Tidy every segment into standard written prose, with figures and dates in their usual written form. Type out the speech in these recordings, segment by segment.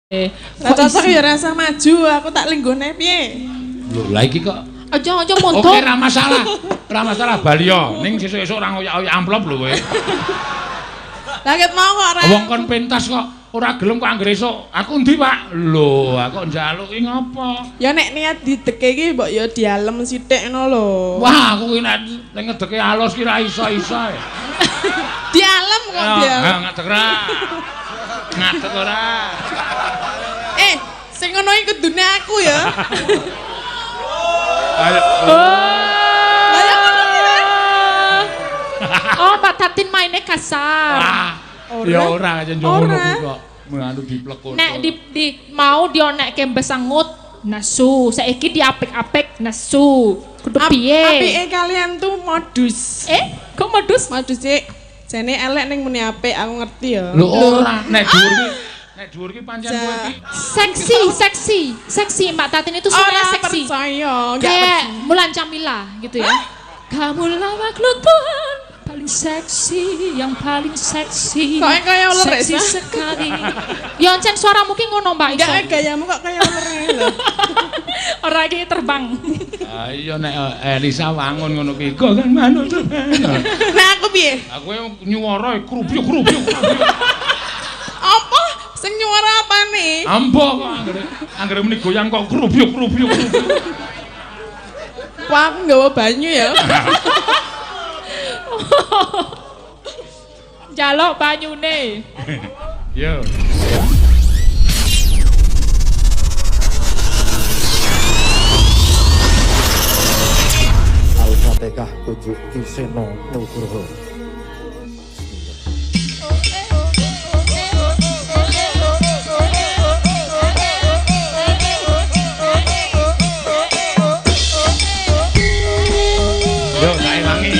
Lah cocok ya rasa maju, aku tak linggone piye? Lho, lah iki kok Aja montok. Oke, ora masalah. Ora masalah Balio. Ning sesuk-esuk ora ngoyak-oyak amplop lho kowe. Lah ket mau kok ora. Wong kon pentas kok ora gelem kok anggere esuk. Aku endi, Pak? Lho, aku njaluk iki ngopo? Ya nek niat dideke iki mbok ya dialem sithik ngono lho. Wah, aku ki nek ngedeke alus ki ra iso-iso. Dialem kok dia. Ngadeg ora. Ngadeg ora. Sing ngono iki kudune aku ya. Ayo. Oh, Mbak Tatin mainnya kasar. Ya ora aja ngono kuwi kok. Menganu diplekut. Nek di mau dionekke besangut nasu, saiki diapik-apik nasu. Kudu piye? Apike kalian tuh modus. Kok modus? Modus sik. Jane elek ning muni apik, aku ngerti ya. Lho ora, nek dhuwur ki pancen kowe iki. Seksi Mbak Tatin itu suaranya seksi. Percaya, Kayak Mulan Jamila gitu ya. Kamulah makhluk Tuhan paling seksi, yang paling seksi. Kok kaya ular seksi sekali. Ya oncen suaramu ki ngono Mbak iso. Enggak gayamu kok kaya ular lho. Ora iki terbang. Iya nek Elisa wangun ngono ki kok kan manut. Nah aku piye? Aku nyuwara krubyuk-krubyuk. Apa? Sing nyuara apane? Ambo kok anggere muni goyang kok krubyuk-krubyuk. Wah, aku nggawa banyu ya. Jaluk banyune. Yo. Al-Fatihah tujuh Kiseno Nugroho. Yo, naik wangi.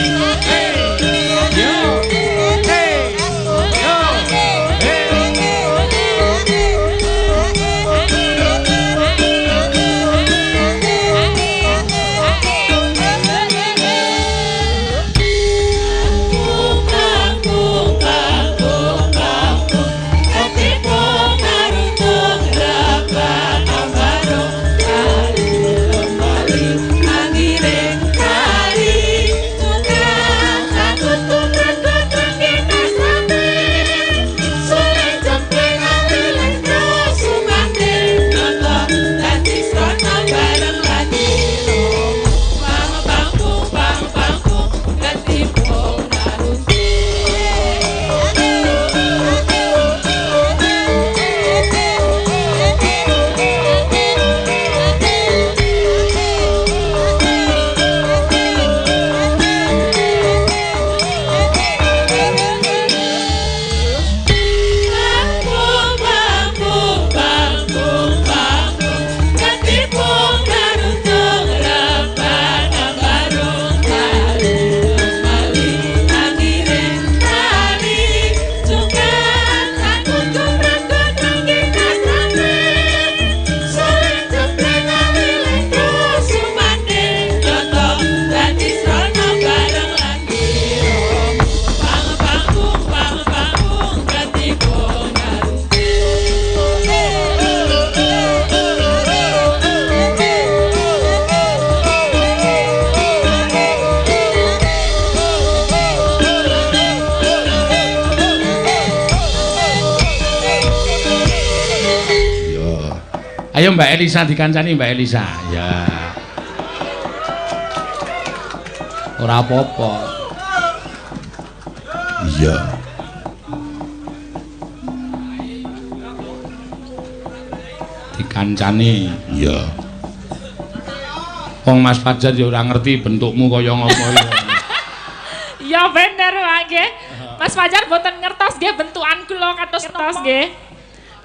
Ayo Mbak Elisa dikancani Mbak Elisa. Ya. Ora apa-apa. Iya. Dikancani. Iya. Wong Mas Fajar ya ora ngerti bentukmu kaya ngopo ya. Ya bener Pak nggih. Mas Fajar boten ngertos nggih bentukan kula kados ngertos nggih.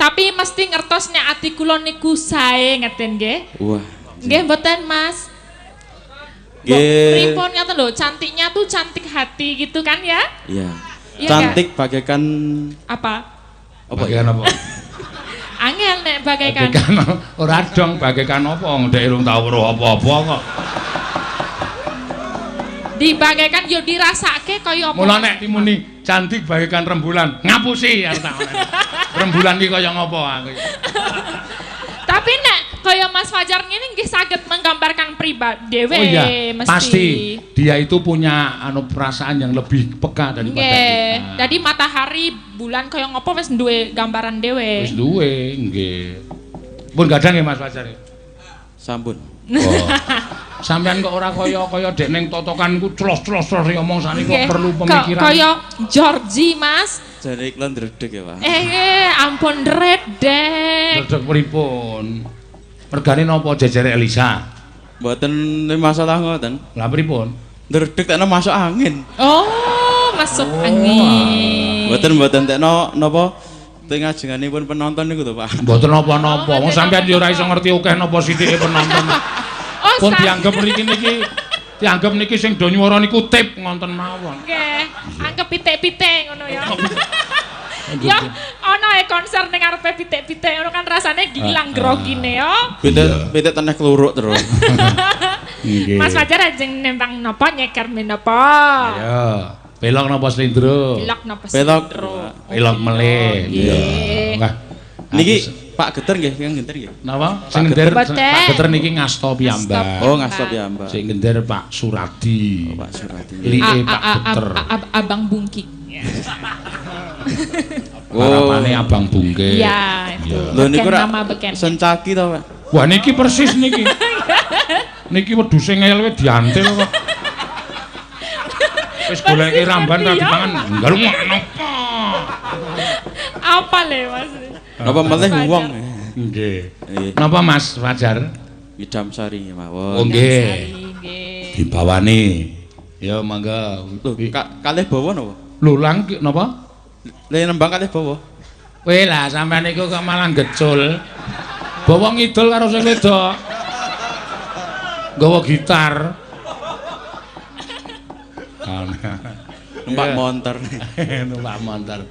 Tapi mesti ngertos nek ati kula niku sae ngeten nggih. Wah. Nggih mboten Mas. Nggih. Pripun ngaten lho, cantiknya tuh cantik hati gitu kan ya? Iya. Iya, Cantik bagaikan apa? Bagaikan apa? Angel nek bagaikan. Bagaikan ora dong bagaikan apa ndek urung tau weruh apa-apa kok. Dibagaikan yo dirasake kaya apa? Mula nek dimuni cantik bagaikan rembulan, ngapusi arep tak. Rembulan ki kaya ngopo aku? Tapi nek kaya Mas Fajar ngene nggih saged menggambarkan pribadi dhewe Oh iya, mesti. pasti dia itu punya perasaan yang lebih peka daripada Nggih. kita. Jadi matahari, bulan kaya ngopo wis duwe gambaran dhewe. Wis duwe, nggih. Pun gadang ya Mas Fajar. Sampun. Oh. Sampeyan kok ora kaya dek ning totokanku clos-clos ngomong sani kok perlu pemikiran. Kaya Georgie Mas. Jare iklan dredeg ya, Pak. Ampun dredeg. Dredeg pripun? Regane napa jejer Elisa? Mboten masalah ngoten. Lah pripun? Dredeg tekno masuk angin. Oh, masuk angin. Mboten tekno napa teng ajenganipun penonton niku to, Pak. Mboten napa-napa. Wong sampeyan yo ora iso ngerti akeh napa sithike penonton. Oh, Pun dianggap niki sing do nyuwara niku tip ngonten mawon. Nggih, anggap pitik-pitik ngono ya. Ya, ana konser ning arepe pitik-pitik ngono kan rasane gilang grogine ya. Pitik teneh kluruk terus. Nggih. Mas Fajar ajeng nembang napa nyeker menapa? Ayo, pelok napa slendro? Pelok napa Pelok. Pelok meleh. Nggih. Wah. Niki Pak Geter nggih, yang Geter nggih. Napa? Sing ngender Geter. Pak Geter niki ngasta piyambak. Oh, ngasta piyambak. Sing ngender Pak Suradi. Oh, Pak Surati. Lihe Pak Geter. Abang Bungki. Harapane Abang Bungke. Ya, itu. Lho niku Beken ora nama beken. sencaki to, Pak. Wah niki persis niki. Niki wedhuse ngel we diantil kok. Wis goleki ramban ra dipangan. Nggal napa? Apa le Mas? Napa meleh wong? Nggih. Nggih. Napa Mas Fajar? Idam Sari Oh mawon. nggih. Nggih. Dibawani. Ya mangga. Lho, kalih bawa napa? Lho lang napa? Le nembang kalih bawa. Kowe lah sampean niku kok malah gecul. Bawa ngidul karo sing wedok. Nggawa gitar. Numpak montor. Numpak montor.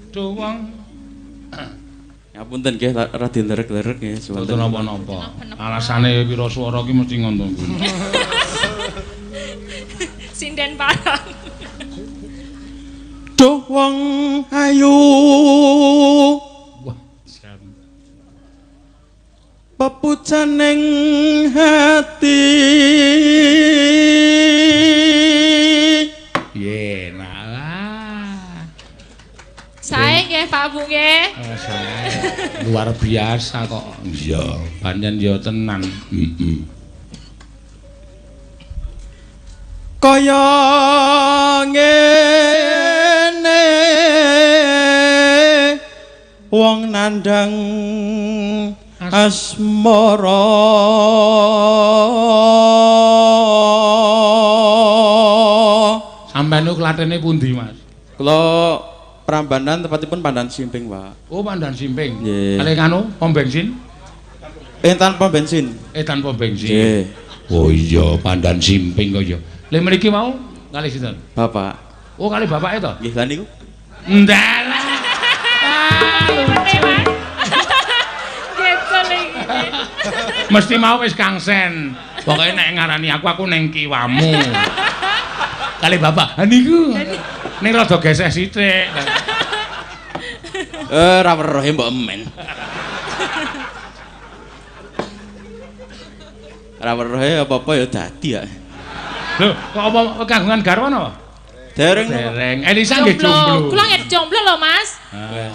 Duh wong. Ngapunten nggih rada nderek-nderek nggih Mboten suwun. napa-napa. Alasane pira swara ki mesti ngono kuwi. Sinden parang. Duh wong ayu Wah, pepucaning hati. Ye, nah. Sae nggih Pak Bu nggih. Luar biasa kok. Iya, pancen ya tenan. Heeh. Kaya ngene wong nandang asmara Sampeyan niku klatene pundi, Mas? kula Prambanan tepatipun Pandan Simping, Pak. Oh, Pandan Simping. Nggih. Kalih anu, pom bensin? Tanpa bensin. Tanpa bensin. Nggih. Oh iya, Pandan Simping kok ya. Lha mriki mau kalih sinten? Bapak. Oh, kalih bapake to? Nggih, lan niku. Ndalah. Gitu lagi. Mesti mau wis kangsen. Pokoke nek ngarani aku ning kiwamu. Kalih bapak. Ha niku. Ning rada geseh sithik. Ora weruhe mbok emen. Ora weruhe apa-apa ya dadi ya. Lho, kok apa kagungan garwa napa? Dereng Dereng. Elisa nggih jomblo. Kula nggih jomblo lho, Mas.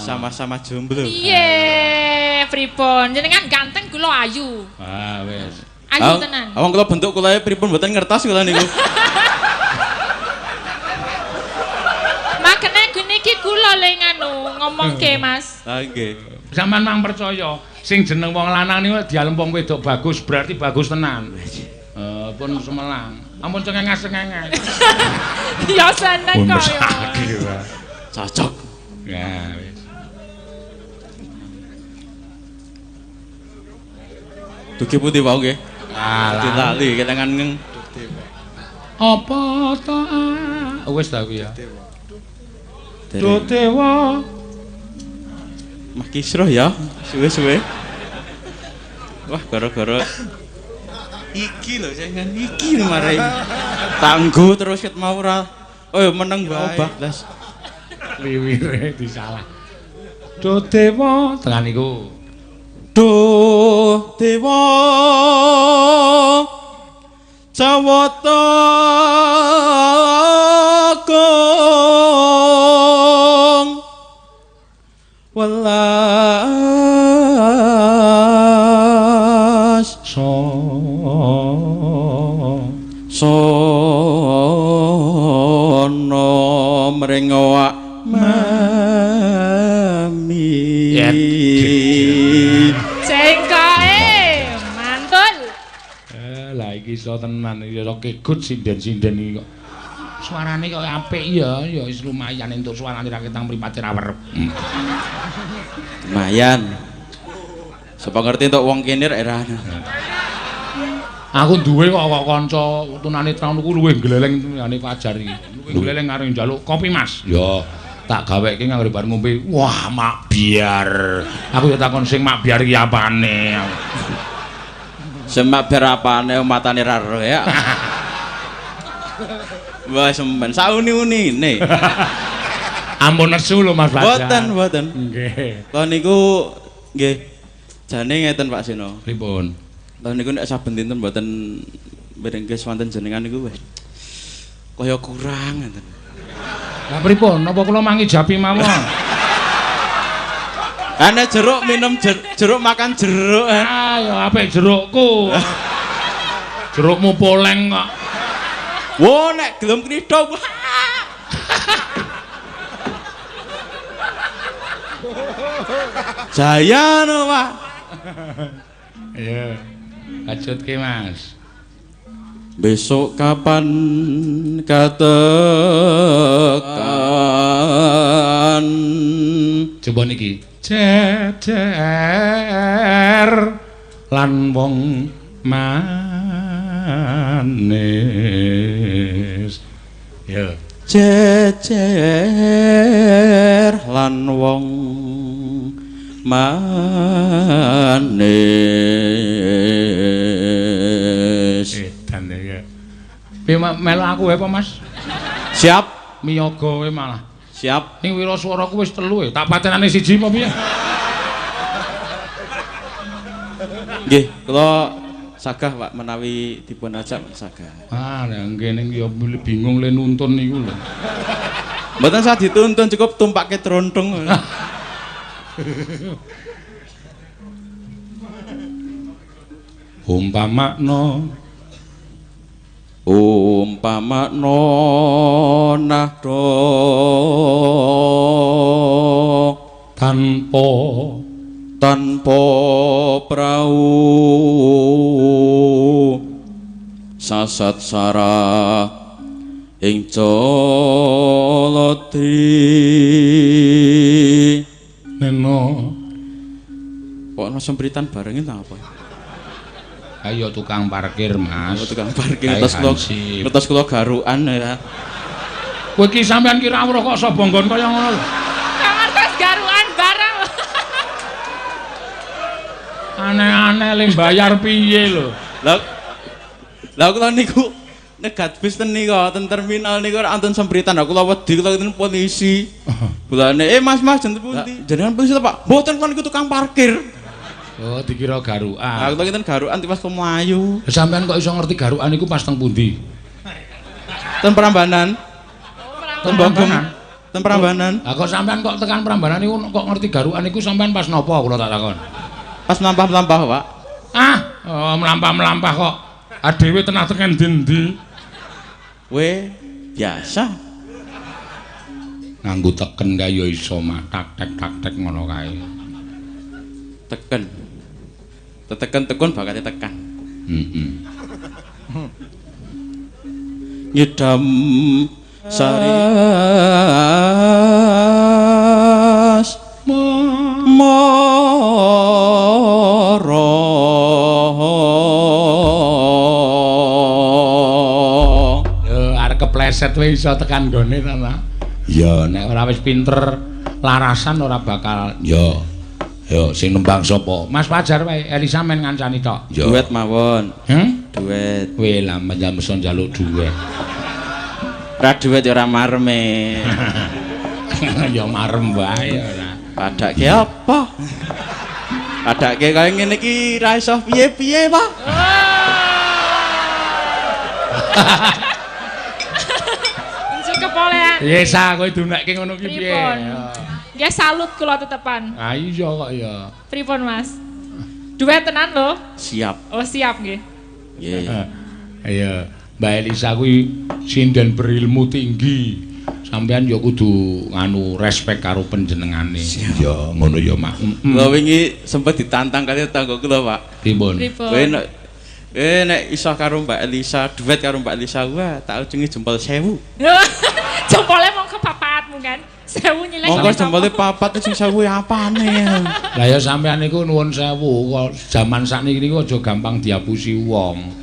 sama-sama jomblo. Iya, pripun? Jenengan ganteng kula ayu. Ah, wis. Ayu tenan. Awang kula bentuk kula pripun mboten ngertos kula niku. Makane gini iki kula le nganu ngomongke, Mas. Ah nggih. Sampeyan mang percaya, sing jeneng wong lanang niku dialempong wedok bagus, berarti bagus tenan. Pun semelang. Ampun cengenges-cengenges. Ya seneng kok ya. Cocok. Ya, wis. Dugi putih wae nggih. Alah. Dilali ketengan ngeng. Apa to? Wis ta kuwi ya. Dereng. Dotewa. Mah kisruh ya, suwe-suwe. Wah, gara-gara iki lho jenengan iki lho marai. Tangguh terus ket mau ora. Oh, meneng wae. Blas. Liwire disalah. Do dewa tenan niku. Do dewa Jawata kong welas sono mring awak mami cengkae mantul. Lah iki iso tenan ya kegut sinden-sinden iki kok. Suarane kok apik ya wis lumayan entuk suarane ra ketang mripate ra werep. lumayan sapa ngerti entuk wong kene era Aku duwe kok kanca tunane taun niku luwih gleleng ane Fajar iki. Luwih gleleng karo njaluk kopi Mas. Ya tak gaweke nganggone bar ngombe. Wah, mak biar. Aku ya takon sing mak biar iki apane. semak berapane matane ra ro ya. Wah semben sauni-unine. Ampun nesu lho Mas Fajar. Mboten. Nggih. Lah niku nggih. Jane ngeten Pak Sino. Pripun? Lah niku nek saben dinten mboten merengke swanten jenengan niku wis kaya kurang ngeten. Lah pripun? Napa kula mangi japi mawon? Ana jeruk minum jeruk makan jeruk. Ah, ya apik jerukku. Jerukmu poleng kok. Wo nek gelem krito. Jaya no, Pak. Iya. Lanjutke, Mas. Besok kapan katekan Coba niki. Cecer lan wong manis. Ya. Cecer lan wong manis. Edan ya. Piye melu aku wae apa, Mas? Siap, Miyaga wae malah. siap. Ning wiraswaraku wis 3 tak patenane 1 apa piye? Nggih, kula sagah Pak menawi dipun ajak sagah. Ah, nang kene ya bingung le nuntun niku lho. Mboten usah dituntun cukup tumpake trontung. Umpamakna nahdo tanpa prau sasat sarah ing Calatri neno kok ana sempritan barengin ta apa? ayo tukang parkir Mas. Tukang parkir Ayo, Hansip. ngertos kula garukan ya. Kowe iki sampean kira weruh kok sobonggon kaya ngono lho. Ngertos garuan barang. Aneh-aneh le bayar piye lho. Lah kula niku negat bis ten nika ten terminal niku ora wonten sempritan. Kula wedi kula ten polisi. Bulane Mas jenten pundi? Jenengan polisi ta Pak? Mboten kula niku tukang parkir. Oh, dikira garukan. Aku ten garukan tiwas Kemayu. Sampean kok iso ngerti garukan iku pas teng pundi? Ten Prambanan. Ten Bogem. Ten Prambanan. Lah kok sampean kok tekan Prambanan niku kok ngerti garukan iku sampean pas napa kula tak takon. Pas mlampah-mlampah, Pak. Ah, oh, melampah-melampah kok. Adewe tenah teken ndi-ndi. Biasa. Nganggo teken kae ya iso mah tak-tek ngono kae. Teken. Teteken tekun bakal tekan. Ngidam saras moro arek kepleset wae iso tekan gone ta, Pak. Ya nek ora wis pinter larasan ora bakal ya. Yo sing nembang sapa? Mas Fajar wae, Elisa men ngancani tok. Duet mawon. Duet. Kowe lah menyang njaluk duet. Ora duet ya ora mareme. Ya marem wae ora. Padake apa? Padake kaya ngene iki ra iso piye-piye, Pak. Cukup olehan. Yes, kowe dunekke ngono ki piye? Pripun? Nggih salut kula tetepan. Ah iya kok ya. Pripun, Mas? Duet tenan lho. Siap. Oh, siap nggih. Nggih. Iya, Mbak Elisa kuwi sinden berilmu tinggi. Sampeyan ya kudu nganu respek karo panjenengane. Ya, ngono ya, Mak. Kula wingi sempet ditantang kali tangga kula, Pak. Pripun? Kowe nek iso karo Mbak Elisa, duet karo Mbak Elisa, wah tak ujengi jempol 1000. Jempole mongko bapakmu kan. 1000 nyelek. Monggo jempole papat sing 1000 apane. Lah ya sampeyan niku nuwun sewu, kok jaman sakniki niku aja gampang diapusi wong.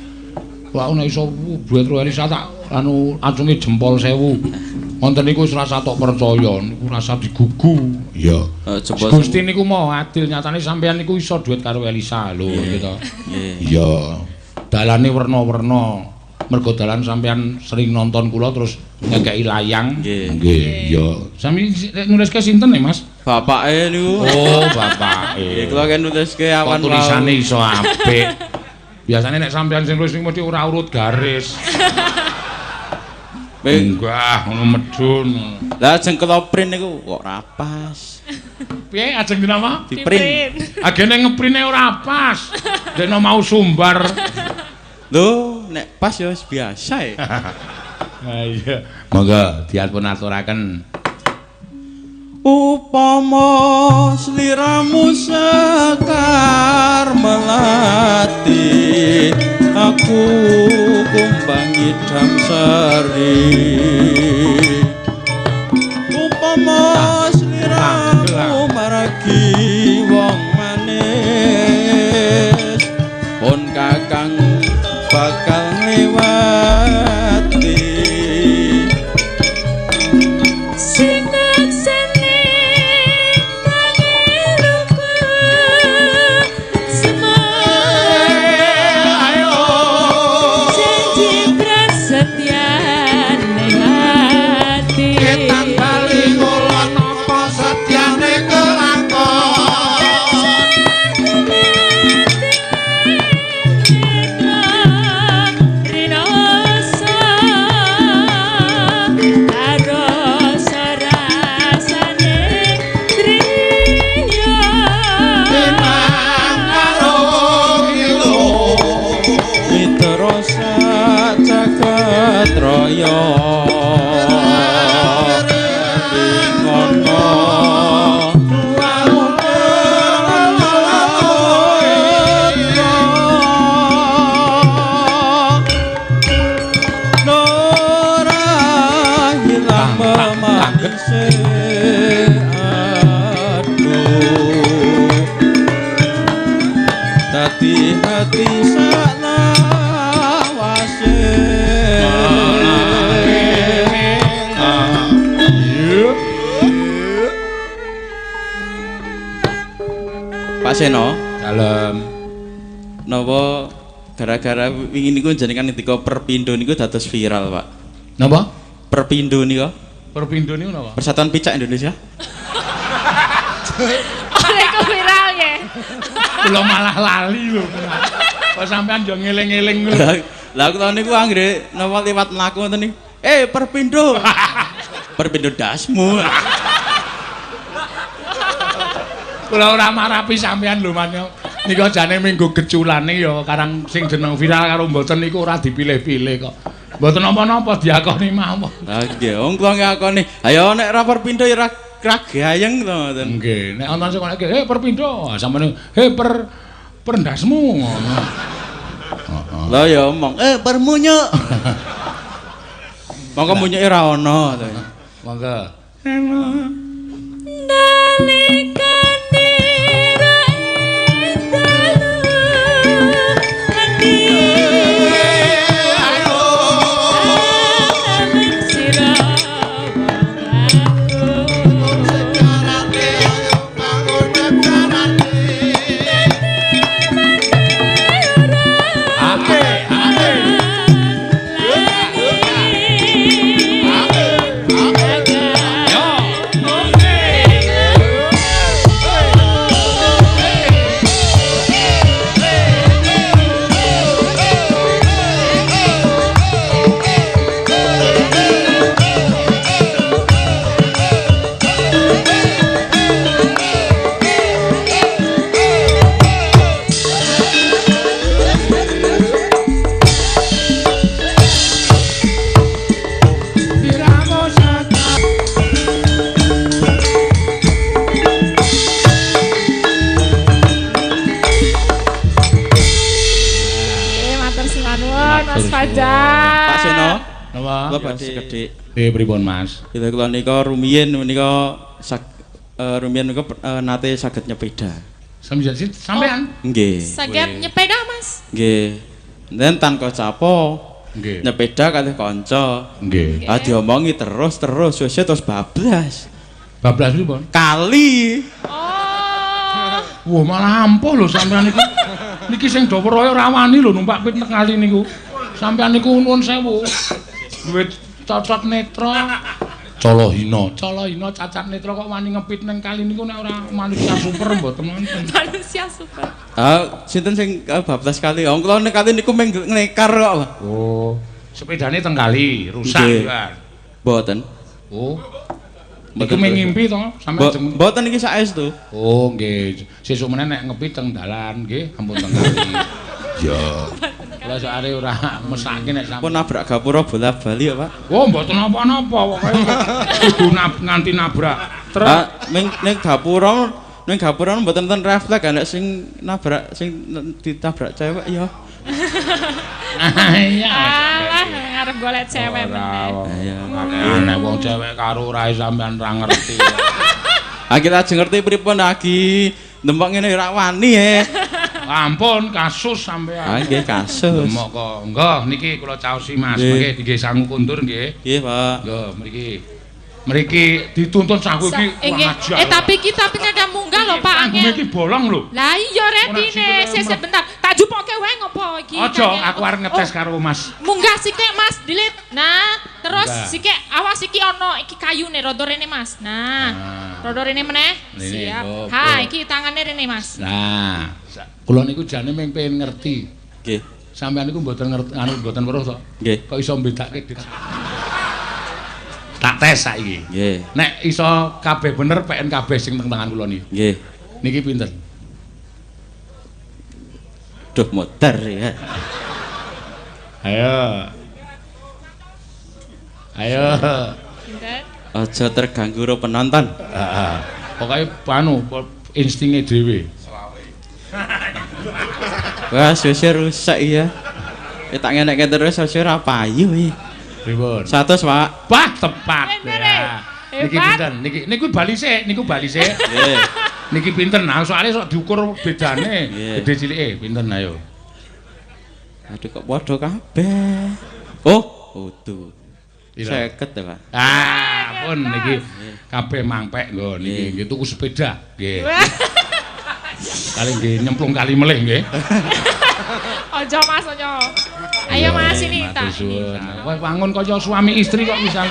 Wah nek iso duet karo Elisa tak anu acunge jempol 1000. Wonten niku wis rasa tok percaya, niku rasa digugu. Iya. Gusti niku mau adil nyatane sampeyan niku iso duet karo Elisa lho gitu. Iya. Dalane werna-werna. Mergo dalan sampeyan sering nonton kula terus ngekeki layang. Nggih, iya. Sami nuliske sinten ya, Mas? Bapake niku. Oh, bapake. Nggih, kula kan nuliske awan tulisane iso apik. Biasane nek sampeyan sing nulis mesti ora urut garis. Enggak, ngono medun. Lah ajeng kula print niku kok rapas. Piye ajeng dinama? Diprint. Agene ngeprinte ora pas. Dene mau sumbar. Lho, nek pas ya wis biasa ya. Ha iya. Monggo diapun aturaken. Upama sliramu sekar melati, aku kumbang idam sari. Upama sliramu maragi wong manis, pun kakang bakal ngliwati. Hati salawase Pak Seno dalem napa gara-gara wingi niku jenengan ngendika perpindo niku dados viral, Pak. Napa? Perpindo niku. Perpindo niku napa? Persatuan Picak Indonesia. Oleh ku viral ya. Kula malah lali lho. Kok sampean yo ngeling-eling lho. Lah aku tahun niku anggere napa liwat mlaku ngoten niku. Perpindo. Perpindo dasmu. Kula ora marapi sampean lho manyo. Niku jane minggu geculane ya karang sing jeneng viral karo mboten niku ora dipilih-pilih kok. Mboten napa-napa diakoni mawon. Lah nggih, wong kula ngakoni. Ayo nek ra perpindo ya ra gayeng to ngoten. Nggih, nek wonten sing ngene perpindo, sampeyan perndasmu ngono. Lah ya omong, permunyuk. Monggo munyuke ra ono to. Monggo. Mas Fajar. Pak Seno. Napa? Kula badhe sekedhik. Pripun Mas? Bila kula nika rumiyin menika rumiyin menika nate saged nyepeda. Sampean? Nggih. Saged nyepeda Mas. Nggih. Nen tanpa capo. Nggih. Nyepeda kalih kanca. Nggih. Ah diomongi terus wis terus bablas. Bablas pripun? Kali. Oh. Wah, malah ampuh lho sampean niku. Niki sing dawa raya rawani lho numpak pit kali niku. Sampean niku nuwun sewu. Duwe cacat netra. Cala hina cacat netra kok wani ngepit ning kali niku nek ora manusia super mboten wonten. Manusia super. Ah, sinten sing bablas kali? Wong kula nek kali niku meng ngekar kok. Oh, sepedane teng kali rusak kan. Mboten. Oh. Niku ngimpi to sampeyan mboten iki saestu. Oh, nggih. Sesuk meneh nek ngepit teng dalan nggih, ampun teng kali. Ya. Kula sakare ora mesake nek Pun nabrak gapura bola-bali ya, Pak. Oh, mboten napa-napa pokoke kudu nganti nabrak. Terus ning gapura mboten ten refleks nek sing nabrak sing ditabrak cewek ya. Iya. Alah, ngarep golek cewek meneh. Iya. Aneh wong cewek karo rai sampean ra ngerti. Aki lajeng ngerti pripun aki ndempok ngene ora wani Ampun kasus sampean. Ah nggih kasus. Demok kok. Nggih niki kula caosi Mas. Nggih nggih sangu kundur nggih. Nggih, Pak. Nggih mriki dituntun saku iki Nggih. Tapi kita pindah munggah lho Pak. Anggung iki bolong lho. Lah iya redine, sik bentar. Tak jupoke wae ngopo iki? Aja aku arep ngetes karo Mas. Munggah sithik Mas, dilit. Nah, terus sithik awas iki ana iki kayune rada rene Mas. Nah, rada rene meneh. Siap. Ha, iki tangane rene Mas. Nah, kula niku jane mung pengen ngerti. Nggih. Sampeyan niku mboten ngerti mboten weruh to? Nggih. Kok iso mbedake tak tes saiki. Nggih. Nek iso kabeh bener PN kabeh sing teng tangan kula niki. Nggih. Niki pinten? Duh modar ya. Ayo. Pinten? Aja terganggu karo penonton. Heeh. Pokoke instinge dhewe. Wah, sosir rusak ya. Tak ngenek terus sosir ora payu iki. Pripun? 100, Pak. Bah, tepat. Pinten, Ya. Niki pinten? Niku balise, Nggih. Niki pinten? Nah, soalnya sok diukur bedane. Gede cilike pinten ayo. Aduh kok padha kabeh. Oh, utuh. 50 ya, Pak. Ah, pun niki kabeh mangpek nggo niki nggih tuku sepeda nggih. Kali nggih nyemplung kali melih nggih. Ojo Mas, ojo. Ayo Mas ini tak. Kowe bangun kaya suami istri kok misal.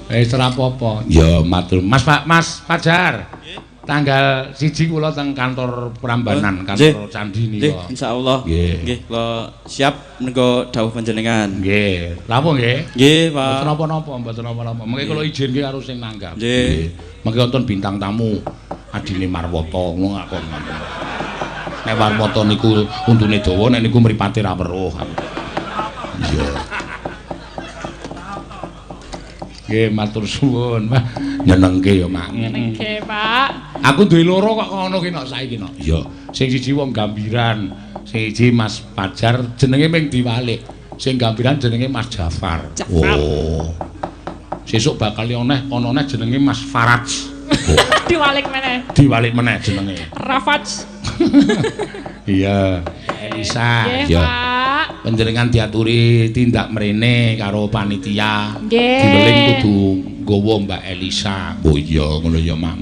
Ora apa-apa. Ya matur. Mas Fajar. Tanggal 1 kula teng kantor Prambanan, kantor Candi nika. Nggih, insyaallah. Nggih, kula siap nego dawuh panjenengan. Nggih. Lha apa nggih? Nggih, Pak. Mboten napa-napa. Mengke kula izin nggih karo sing nanggap. Nggih. Mengke wonten bintang tamu adine Marwata ngono ngakon. Nek Marwata niku untune dawa, nek niku mripate ra weruh. Iya. Nggih, matur suwun, Pak. Nyenengke ya, Mak. Nyenengke, Pak. Aku duwe loro kok ngono ki nok saiki nok. Iya, sing siji wong Gambiran, sing siji Mas Fajar jenenge ming diwalik. Sing Gambiran jenenge Mas Jafar. Oh. Sesuk bakal ana neh jenenge Mas Faraj. Diwalik meneh. Diwalik meneh jenenge. Rafaj. Iya, Elisa. Nggih, Pak. Panjenengan diaturi tindak mrene karo panitia. Nggih. Diweling kudu nggawa Mbak Elisa. Oh iya, ngono ya, Mak.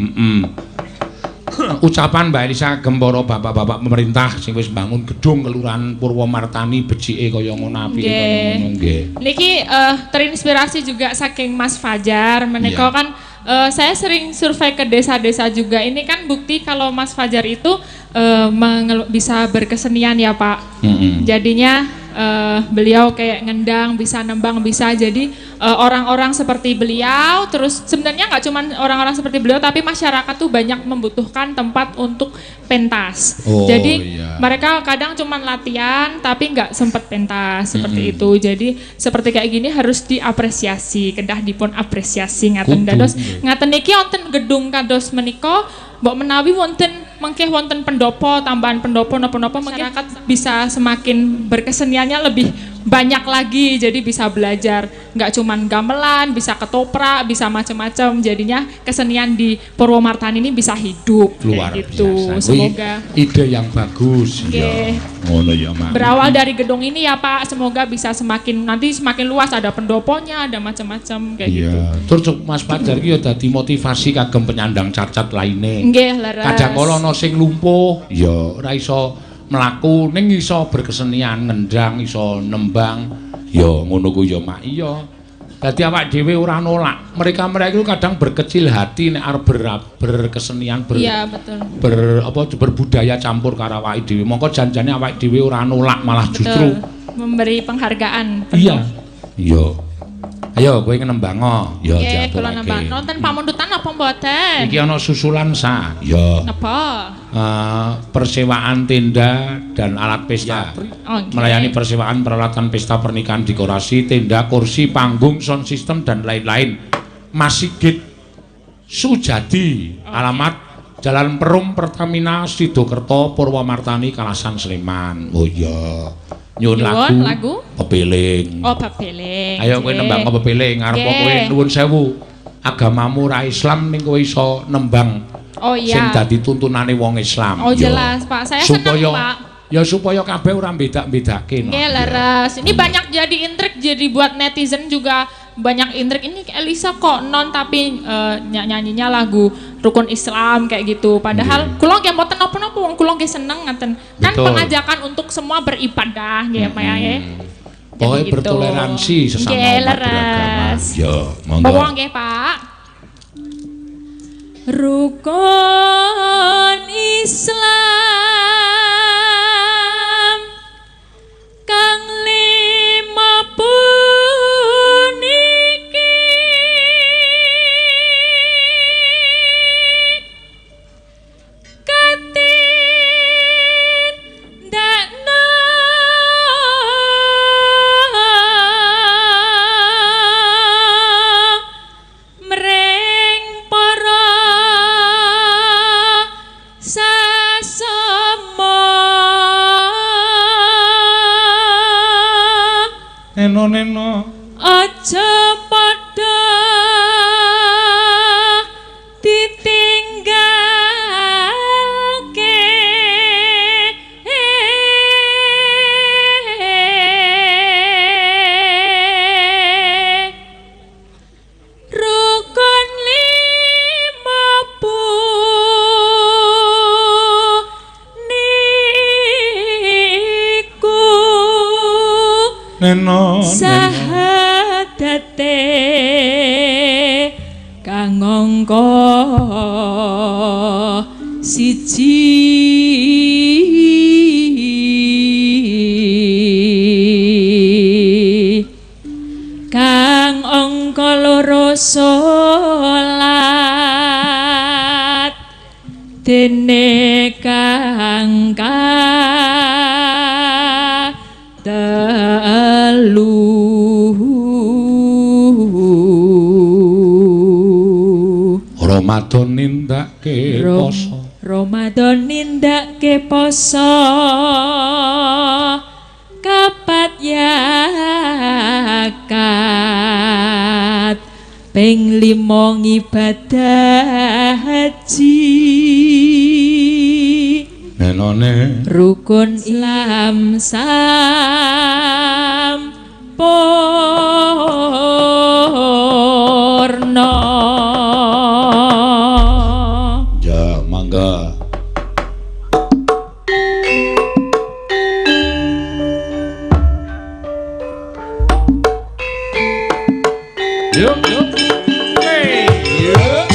Ucapan Mbak Elisa gembara bapak-bapak pemerintah sing wis bangun gedung kelurahan Purwomartani becike kaya ngono apike kaya ngono nggih. Niki terinspirasi juga saking Mas Fajar. Menika kan saya sering survei ke desa-desa juga. Ini kan bukti kalau Mas Fajar itu bisa berkesenian ya Pak. Jadinya beliau kayak ngendang, bisa nembang, bisa jadi orang-orang seperti beliau. Terus sebenarnya nggak cuma orang-orang seperti beliau, tapi masyarakat tuh banyak membutuhkan tempat untuk pentas. Jadi mereka kadang cuma latihan, tapi nggak sempat pentas seperti itu. Jadi seperti kayak gini harus diapresiasi, kedah dipun apresiasi ngaten dados. Ngaten niki wonten gedung kados menika mbok menawi wonten mengke wonten pendopo, tambahan pendopo napa-napa masyarakat bisa semakin berkeseniannya lebih banyak lagi, jadi bisa belajar nggak cuman gamelan, bisa ketoprak, bisa macam-macam, jadinya kesenian di Purwomartani ini bisa hidup luar gitu. biasa. Semoga ide yang bagus ya. Ngono ya, Mak. Berawal dari gedung ini ya Pak, semoga bisa nanti semakin luas, ada pendoponya, ada macam-macam kayak gitu. Terus Mas Fajar ki ya dadi motivasi kagem penyandang cacat lainnya. Nggih, leres. Kadang kala ana sing lumpuh, ya ora iso mlaku ning iso berkesenian ngendang, iso nembang. Ya ngono ku ya Mak. Iya. Dadi awak dhewe ora nolak. Mereka-mereka itu kadang berkecil hati nek arep berkesenian Iya, betul. Berbudaya campur karo awake dhewe. Mongko janjane awake dhewe ora nolak, malah Betul. justru memberi penghargaan. Iya. Iya. Ayo kowe nembang. Ya Nggih, diaturake. kula nembang. Nonton pamundutan apa mboten? Iki ana susulan sa. Ya. Napa? Persewaan tenda dan alat pesta. Okay. Melayani persewaan peralatan pesta pernikahan, dekorasi, tenda, kursi, panggung, sound system dan lain-lain. Mas Sigit Sujadi. Alamat Jalan Perum Pertamina Sidokerto Purwomartani Kalasan Sleman. Oh iya. Nyuwun lagu Pepeling. Oh, Pepeling. Ayo kowe nembang Pepeling, arep kowe nuwun sewu. Agamamu ra Islam ning kowe iso nembang. Oh iya. Sing dadi tuntunane wong Islam. Oh jelas, Pak. Saya senang, Pak. Ya supaya kabeh ora beda-bedake. Nggih, leres. Ini banyak jadi intrik, jadi buat netizen juga banyak intrik. Ini Elisa kok non tapi nyanyinya lagu rukun Islam kayak gitu. Padahal kula nggih mboten napa-napa, wong kula nggih seneng ngaten. Kan pengajakan untuk semua beribadah nggih Pak ya nggih. Pokoke bertoleransi sesama umat beragama. Ya, monggo. Monggo nggih, Pak. Rukun Islam kang lima puniki katindakna mring para Neno aja padha ditinggalke rukun lima niku neno sahadate kang angka siji kang angka loro salat dene kang telu Ramadan nindake poso. Ramadan nindake poso kapat yakat ping 5 ibadah haji Nenone rukun Islam sampurna. ya mangga. Yuk. Hey, yuk.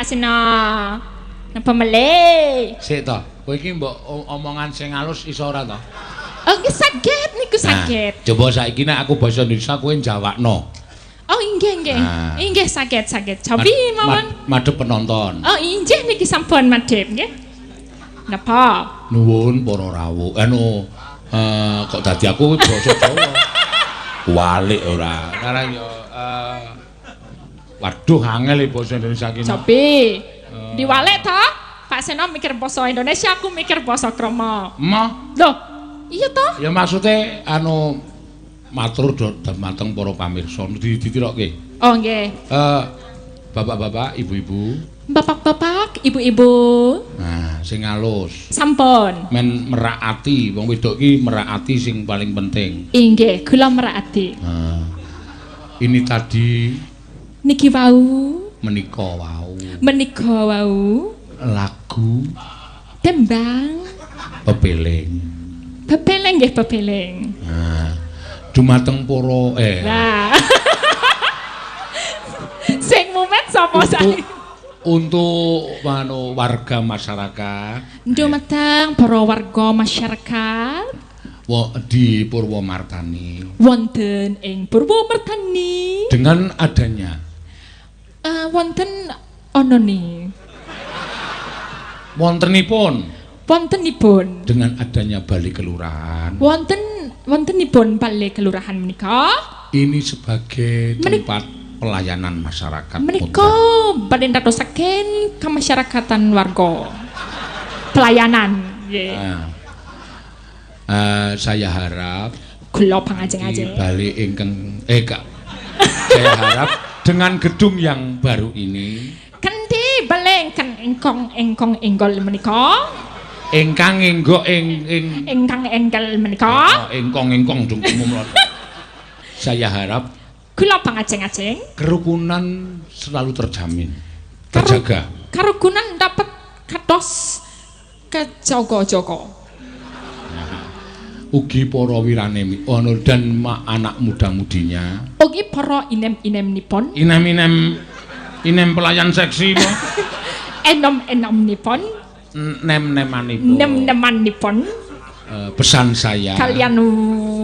Pak Sina. Napa melih? Sik to. Kowe iki mbok omongan sing halus iso ora to? Oh, nggih saged niku saged. Nah, coba saiki nek aku basa Indonesia kowe njawabno. Oh, inggih. Nah. Inggih saged. Cobi mawon. Madhep penonton. Oh, inggih niki sampun madhep nggih. Napa? Nuwun para rawuh. Kok dadi aku basa Jawa. Walik ora. Karang yo waduh angel basa Indonesia iki. Cobi. Diwalek to? Pak Seno mikir basa Indonesia, aku mikir basa krama. Emoh. Loh, iya to? Ya maksude matur dumateng para pamirsa ditirokke. Oh nggih. Bapak-bapak, ibu-ibu. Bapak-bapak, ibu-ibu. Nah, sing halus. Sampun. Men merak ati, wong wedok iki merak ati sing paling penting. Inggih, kula merak ati. Nah, ini tadi niki wau. Menika wau. Lagu tembang pepeling. Pepeling nggih pepeling. Nah, dumateng para Nah. Sing mumet sapa saiki? Untuk warga masyarakat. Dumateng para warga masyarakat Di Purwomartani. Wonten ing Purwomartani. Dengan adanya wonten ana ni. Wontenipun dengan adanya Balai Kelurahan. Wontenipun Balai Kelurahan menika. Ini sebagai tempat pelayanan masyarakat. Menika badhe ndadosaken kemasyarakatan warga. Pelayanan nggih. Saya harap kula pangajeng-ajeng. Balai ingkang saya harap dengan gedung yang baru ini kanthi balai ingkang enggol menika. Ingkang enggok ingkang enggal menika. Ingkang umum. Saya harap kula pangajeng-ajeng kerukunan selalu terjamin, terjaga. Kerukunan dapat kados kejaga-jaga. Ugi para wirane dan anak muda-mudinya. Ugi para inem-inemnipun. Inem pelayan seksi po. Enom-enomnipun. Nem-nemanipun. Pesan saya. Kalian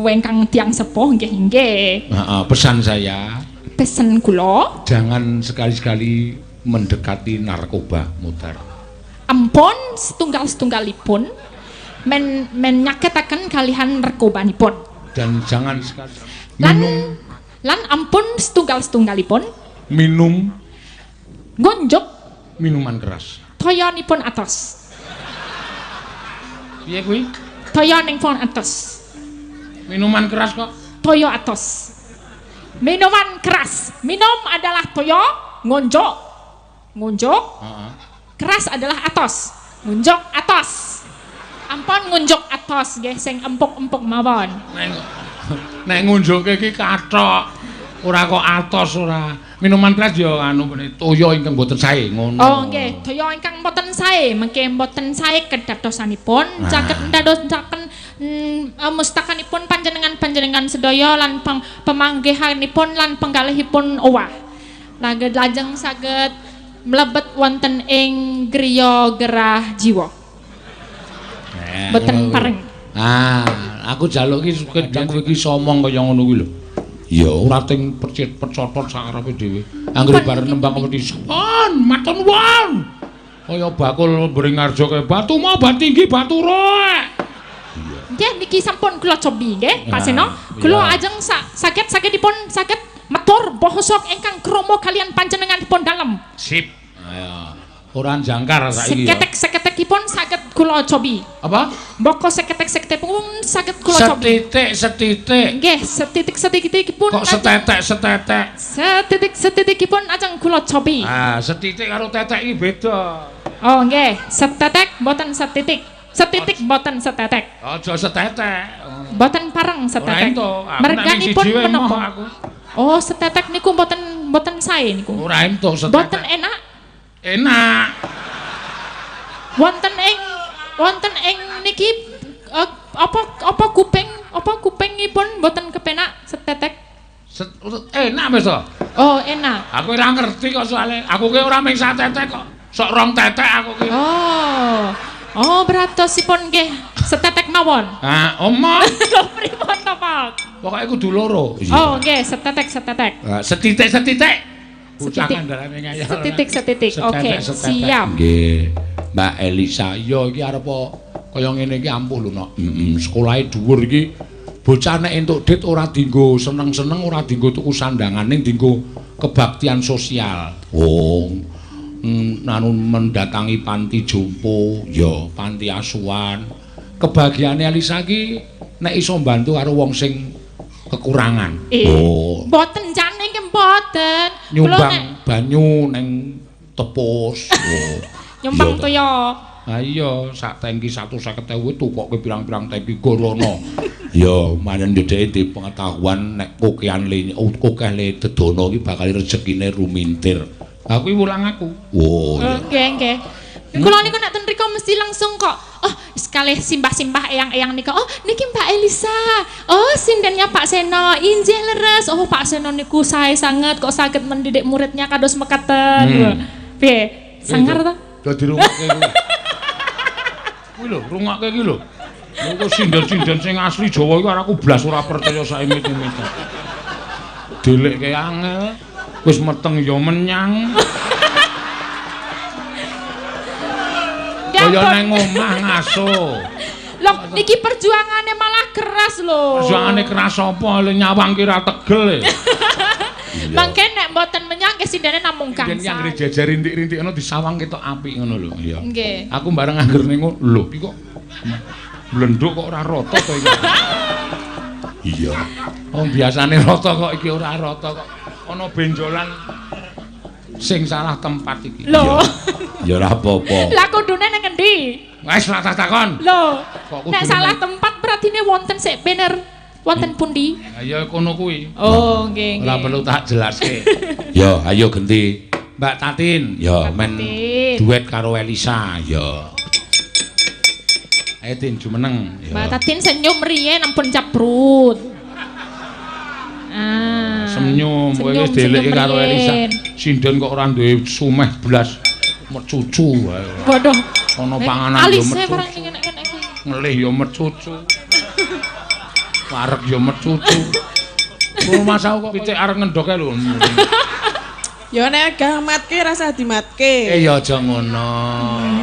wengkang tiang sepuh nggih. Pesan saya. Pesan kula. Jangan sekali-sekali mendekati narkoba mutar. Ampun setunggal-setunggalipun. Men nyaketaken kalihan narkobanipun. Dan jangan sekali minum. Lan ampun setunggal-setunggalipun. Minum. Ngonjok. Minuman keras. Toyanipun atos. Piye kuwi? Toyanipun atos. Minuman keras kok. Toyo atos. Minuman keras. Minum adalah toyo, ngonjok. Keras adalah atos. Ngonjok atos. Ampun ngunjuk atos nggih sing empuk-empuk mawon. Nek ngunjuke iki kathok. Ora kok atos ora. Minuman keras ya toya ingkang boten sae ngono. Oh nggih, toya ingkang boten sae, mengke boten sae kedadosanipun saged ndadosaken mustakanipun panjenengan sedaya lan pemanggihanipun lan penggalihipun owah. Lajeng saged mlebet wonten ing griya gerah jiwa. Boten pareng. Aku jaluk iki kowe iki somong kaya ngono kuwi lho. Ya ora ting percot sakarepe dhewe. Anggere bareng nembang kompetisi. Matur nuwun. Kaya bakul Bringarjo kaya batu mau bat tinggi batu roek. Nggih niki sampun kula cobi nggih, Pak Seno. Kula ajeng saged-sagedipun saged matur basa ingkang krama kalian panjenenganipun dalem. Sip. Ayo. Ora jangkar saiki. Seketek-seketekipun saged kula cobi. Apa? Mboko seketek-seketekipun saged kula cobi. Setitik. Nggih, setitik-setitikipun. Kok setetek? Setitik-setitikipun ajeng kula cobi. Setitik karo tetek iki beda. Oh nggih, setetek mboten setitik. Setitik mboten setetek. Aja setetek. Mboten pareng setetek. Merganipun menapa? Oh, setetek niku mboten sae niku. Ora entuk setetek. Mboten enak. Enak. Wonten ing niki apa kupingipun mboten kepenak setetek. Enak wis to. Oh, enak. Aku ora ngerti kok soalnya. Aku ki ora ming satetek kok. Sok rong tetek aku ki. Oh. Oh, beratosipun nggih setetek mawon. Ah, omong. Lho pripun to, Pak? Pokoke kudu loro. Oh, nggih, setetek. Setitik. Bocah kandhane ngayal. Setitik. Oke, siap. Nggih. Mbak Elisa, iya iki arep kaya ngene iki ampuh lho, Nok. Sekolahe dhuwur iki. Bocah nek entuk dit ora dienggo seneng-seneng, ora dienggo tuku sandangan, ning dienggo kebaktian sosial. Oh. Nanu mendatangi panti jompo, ya panti asuhan. Kebahagiaane Elisa ki nek iso mbantu karo wong sing kekurangan. Oh. Mboten jane nggih mboten. Nyumbang banyu ning tepus. Oh. Nyumbang toya. Ha iya, sak tangki 150.000 tukoke pirang-pirang tangki gorono. Ya, manen dheweke di pengetahuan nek kokean le kokeh le dedono iki bakal rezekine rumintir. Aku wulang aku. Oh, iya. Nggih. Kula niku nek ten mriku mesti langsung kok. Oh, sekali simbah-simbah eyang-eyang niku. Oh, niki Mbak Elisa. Oh, sindennya Pak Seno. Injih leres. Oh, Pak Seno niku sae sanget kok saged mendidik muridnya kados mekaten. Piye? Sangar ta? Dadi rungokke kuwi. Kuwi lho, rungokke iki lho. Niku sinden-sinden sing asli Jawa iku aku blas ora percaya sak imit-imite. Delekke angel. Wis meteng ya menyang. Kaya nang omah ngaso. Loh, niki perjuangane malah keras lho. Perjuangane keras apa? Le nyawang ki ra tegel. Mangke nek mboten menyang kesindene namung gangsal. Yen yang jejer rintik-rintik ngono disawang ketok apik ngono lho. Iya. Nggih. Aku bareng angger ning ngono. Lho, iki kok blenduk kok ora rata to iki. Iya. Oh, biasane rata kok iki ora rata kok. Ana benjolan sing salah tempat iki. Lho. Ya ora apa-apa. Lah kudune ning endi? Wes ora tak takon. Lho. Kok Nek salah tempat berarti ne wonten sik bener. Wonten pundi? Ya kono kuwi. Oh, nggih. Ora perlu tak jelaske. Ya, ayo genti. Mbak Tatin, ya men duet karo Elisa, ya. Ayo Tin jumeneng. Mbak Tatin senyum riyen ampun caprut. Ah. Senyum kowe wis deleke karo Elisa. Sinden kok ora duwe sumeh blas mercucu wae. Waduh. Ana panganan yo Alise mercucu. barang ngene-ngene iki. Ngelih yo mercucu. Wareg yo mercucu. Kok masak kok pitik arep ngendoke lho. Ya nek gak matke rasa dimatke. Ya aja ngono.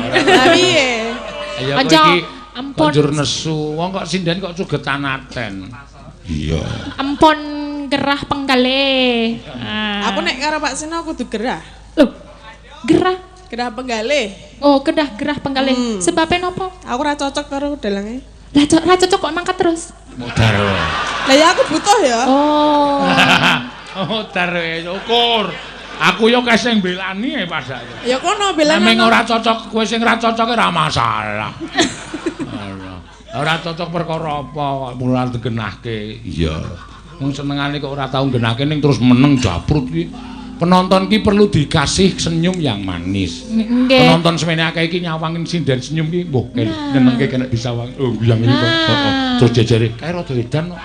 Lah piye? Ya kok Aja, iki ampun. konjur nesu. Wong kok sinden kok sugetan aten. Iya. Ampun gerah penggalih. Ah. Aku nek karo Pak Seno kudu gerah. Loh, gerah. Gerah penggalih. Oh, gerah penggalih. Sebabnya nopo? Aku ora cocok karo dalange. Lah cocok kok mangkat terus. Modar. Lah ya aku butuh ya. Oh. Modar ukur. Aku yo kaya sing belani padake. Ya kono belane. Nek ora cocok, kowe sing ora cocok ora masalah. Ora cocok perkara apa, mulan digenahke. Iya. Wong senengane kok ora tau genahke ning terus meneng japrut iki. Penonton ki perlu dikasih senyum yang manis. Nggih. Penonton semene akeh iki nyawangin sinden senyum ki, mbuh nyenengke kena disawang. Oh, guyang iki kok. Terus jejere, kae rada edan kok.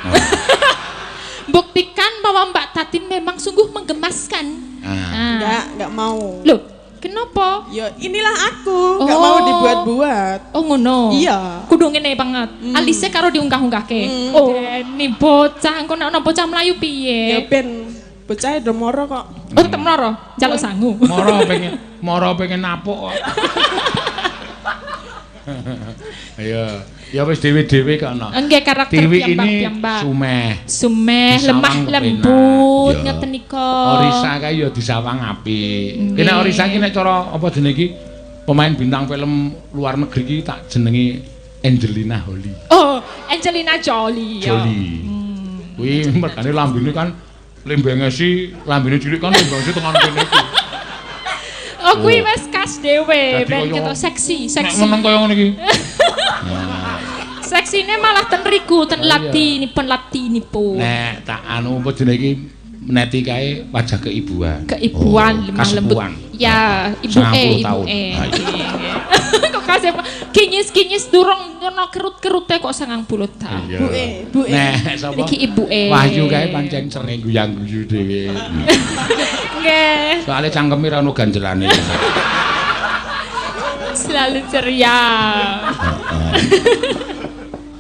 Buktikan bahwa Mbak Tatin memang sungguh menggemaskan. Enggak mau. Loh, kenapa? Ya inilah aku, enggak mau dibuat-buat. Oh ngono. Iya. Kudu ngene banget. Alise karo diunggah-unggahke. Oh, ini bocah engko nek ana bocah mlayu Ya piye? ben bocah do moro kok. Oh, tetep moro, njaluk sangu. Moro pengen napuk kok. Ya wis dhewe-dhewe kok ana. Enggak karakter Tiwi ini piyambak-piyambak. sumeh, Lemah disawang lembut kepenak. ngeten nika. Orisa kae ya disawang apik. Ki nek Orisa ki nek cara apa jenenge iki pemain bintang film luar negeri ki tak jenengi Angelina Jolie. Oh, Angelina Jolie. Ya. Jolie. Kuwi mergane lambene kan lembenge si lambene cilik kan lembenge tekan kene iki. Oh, kuwi wis kas dhewe, Dadi ben kaya- ketok seksi, Nek seksi. meneng kaya ngene iki. Seksine malah ten riku, ten latinipun. Nek tak anu apa jenenge iki meneti kae wajah keibuan. Keibuan lemah lembut. kasepuan. Ya, 90 tahun. ibuke. Ah, iya. Kok Kasih kinyis durung ono kerut-kerute kok 90 tahun. Buke. Nek sapa? Niki ibuke. Wahyu kae pancen sering guyang-guyu dhewe. Nggih. Soale cangkeme ra ono ganjelane. Selalu ceria.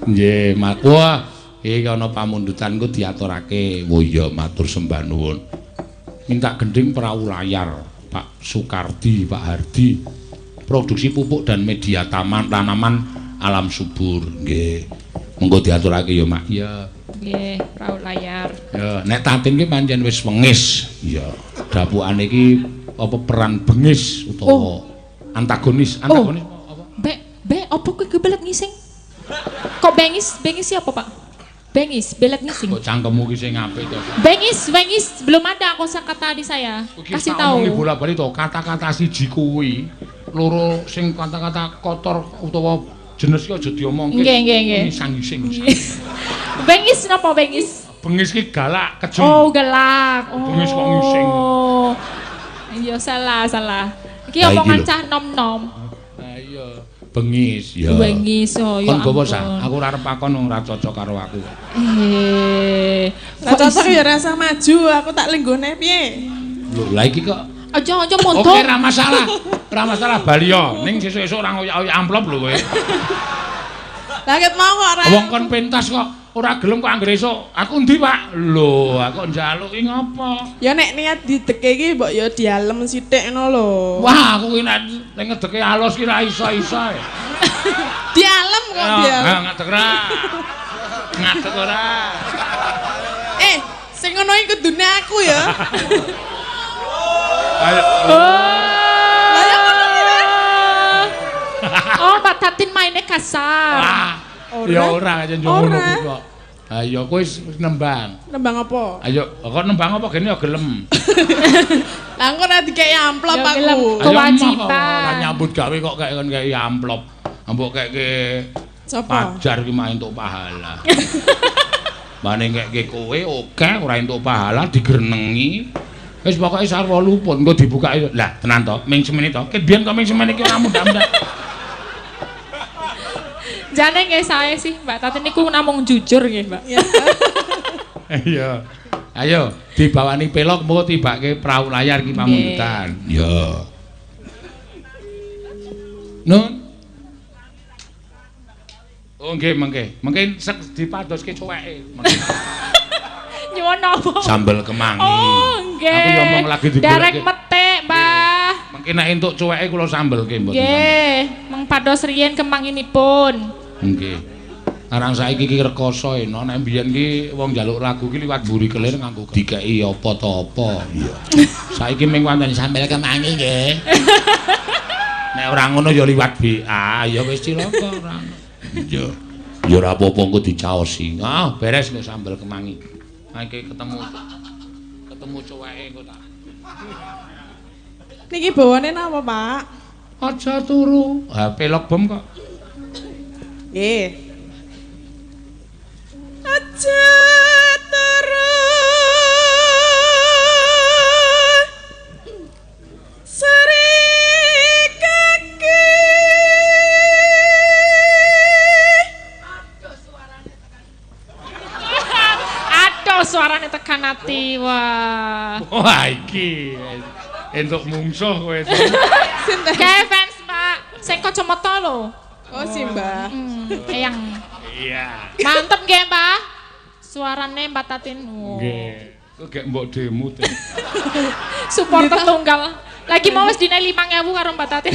Nggih, Mak. Wah, iki ana pamundutan ku diaturake. Oh iya, matur sembah nuwun. Minta gending perahu layar, Pak Sukardi, Pak Hardi. Produksi pupuk dan media tanaman alam subur. Nggih. Monggo diaturake ya, Mak. Iya. Nggih, perahu layar. Ya, nek Tatin ki pancen wis wengis. Iya. Dapukane iki apa peran bengis utawa antagonis apa? Apa kowe kebelet ngising? Kok bengis siapa Pak? Bengis, belet ngising. Kok cangkemmu ki sing apik to? Bengis, belum ada kosakata di saya. Kasih tahu. Omongi bola-bali to, kata-kata siji kuwi, loro sing kata-kata kotor utawa jenis ki aja diomongke. Nggih. Ngising. Bengis napa bengis? Bengis ki galak, kejem. Oh, galak. Oh. Bengis kok ngising. Iya, salah. Iki omongan cah nom-nom. Ha iya, bengis ya. Bengis oh ya. Kon gowo sa, aku ora arep pakon ora cocok karo aku. Lah cocok ya rasa maju, aku tak lenggone piye? Lho, lah iki kok aja montok. Oke, ora masalah. Ora masalah Balio. Ning sesuk-esuk ora ngoyak-oyak amplop lho kowe. Lah ket mau kok ora. Wong kon pentas kok ora gelem kok anggere esuk. Aku endi, Pak? Lho, aku njaluki ngopo? Ya nek niat dideke iki mbok ya dialem sithik ngono lho. Wah, aku ki nek ngedeke alus ki ra iso-iso. Dialem kok dia. Ha, ngadeg ora. Ngadeg ora. Sing ngono iki kudune aku ya. Ayo. Oh, Mbak Tatin mainnya kasar. Ya ora aja ngono kok. Ayo kowe nembang. Nembang apa? Ayo, kok nembang apa gene ya gelem. Lah engko ora dikeki amplop Ya, aku. gelem. Kewajiban. Ora nyambut gawe kok kei amplop. Ambok keke Sopo? Pajar ki mah entuk pahala. Mane keke kowe oke ora entuk pahala digrenengi. Wis pokoke sarwa luput engko dibukake. Lah tenan to, ming semene to. Ket biyen kok ming semene iki ora mudah-mudah. Jane nggih saya sih, Mbak Tatin niku namung jujur nggih, Mbak. Iya. Ayo, dibawani pelok mengko tibake perahu layar ki pamundutan. Yo. Nun. Oh nggih, mengke dipadoske cuweke. Nyuwun napa? Sambel kemangi. Oh, nggih. Aku yo ngomong lagi digoleki. Derek metik, Mbah. Mengke nek entuk cuweke kula sambelke mboten. Nggih, mengpados riyen kemanginipun. Nggih. Arang saiki iki rekoso enak nek mbiyen ki wong njaluk lagu ki liwat mburi kelir nganggo dikeki apa to apa. Iya. Saiki ming wonten sambel kemangi nggih. Nek ora ngono ya liwat BA, ya wis cilaka ora. Iya. Ya ora apa-apa engko dicaosi. Ah, beres kok sambel kemangi. Iki ketemu cuweke engko tak. Niki bawane napa, Pak? Aja turu. Ha pelok bom kok. Nggih. Aja turu. Sari kaki. Aduh, suarane tekan ati. Wah. Wah iki entuk mungsuh kowe. Sinten? Kayak fans, Mbak. Sing kacamata lho. Oh, Simba. Eyang. Iya. Mantep nggih, Mbak. Suarane Mbak Tatin. Nggih. Kok gek mbok demo te. Supporter tunggal. Lagi mau wis dine 5.000 karo Mbak Tatin.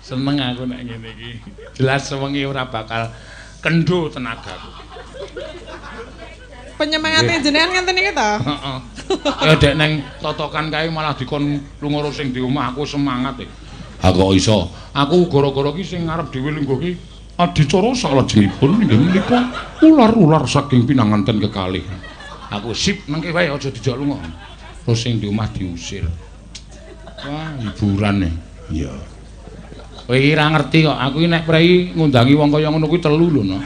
Seneng aku nek ngene iki. Jelas sewengi ora bakal kendho tenagaku. Penyemangate jenengan ngenten iki to? Heeh. Ya dek neng totokan kae malah dikon lunga sing di omah aku semangat e. Ha kok iso? Aku gara-gara ki sing ngarep dhewe lungguh ki adicara salajengipun inggih menika ular-ular saking pinanganten kekalih. Aku sip nengke wae aja dijak lunga. Terus sing di omah diusir. Wah, hiburan e. Iya. Kowe iki ra ngerti kok. Aku iki nek prei ngundangi wong kaya ngono kuwi telu lho, no.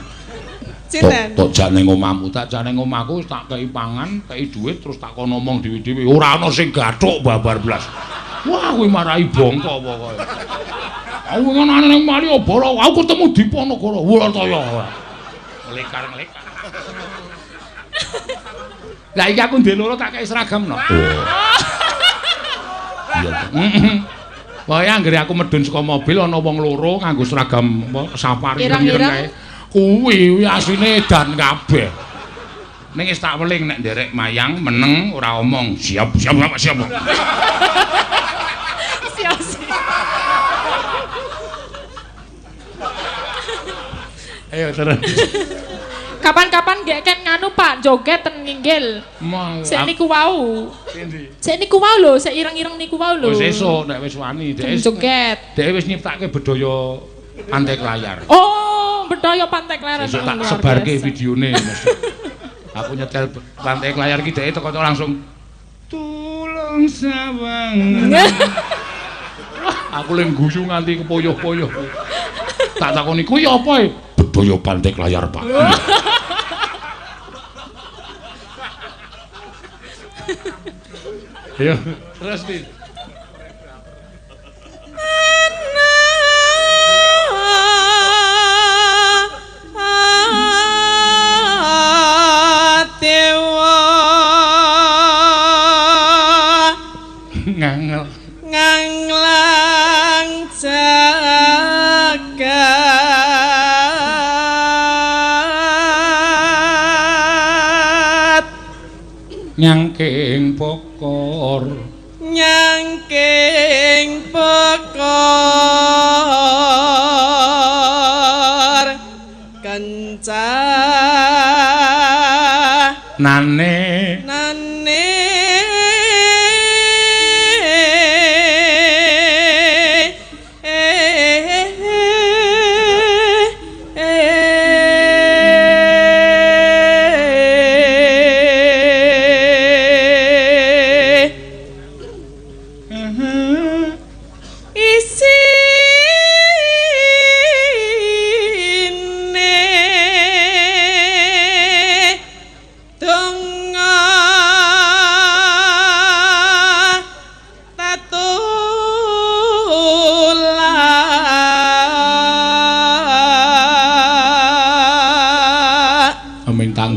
Sinten? Tok jak ning omahmu, tak jak ning omahku tak kei pangan, kei dhuwit terus tak kon ngomong dhewe-dhewe. Ora ana sing gathuk babar blas. Wah, kuwi marahi bongko pokoke. Aku ngono nang Malioboro, aku ketemu Diponegoro, Wulataya. Lekar-lekar. Lah iki aku ndek loro tak kei seragam no. Iya. Wae anggere aku medhun saka mobil ana wong loro nganggo seragam safari ireng kae. Kuwi asline edan kabeh. Ning wis tak weling nek nderek mayang meneng ora omong siap. Siap. Siap. Ayo terus. Kapan-kapan gek kan nganu Pak joget ten nginggil. Sik niku wau. Sik niku wau lho, sik ireng-ireng niku wau lho. Wis esuk nek wis wani dhek joget. Dhek wis nyiptake bedaya Pantek Layar. Oh, bedaya Pantek Layar. Esuk tak sebarke videone mesti. Aku nyetel Pantek Layar ki dhek teko langsung tulung sawang. Aku leng guyu nganti kepoyoh-poyoh. Tak takoni kuwi apa e? Bedaya Pantek Layar, Pak. Ayo, terus nih. Nganglang jagat nyangking pokor kencana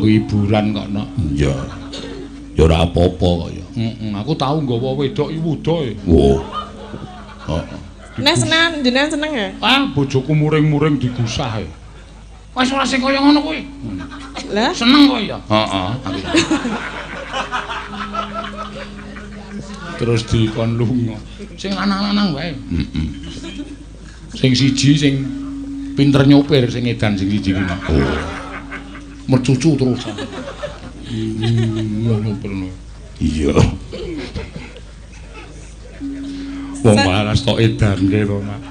hiburan kok no. Iya. Ya ora apa-apa kok ya. Aku tau nggawa wedok iwuda e. Wo. Heeh. Nek seneng jenengan seneng ya? Ah, bojoku muring-muring digusah e. Wis ora sing kaya ngono kuwi. Lah, seneng kok ya? Heeh. Terus dikon lunga. Sing lanang-lanang wae. Heeh. Sing siji sing pinter nyopir sing edan sing siji kuwi. Oh. Mercucu terus. Iya. Wong waras tok edan ke kok, Mak.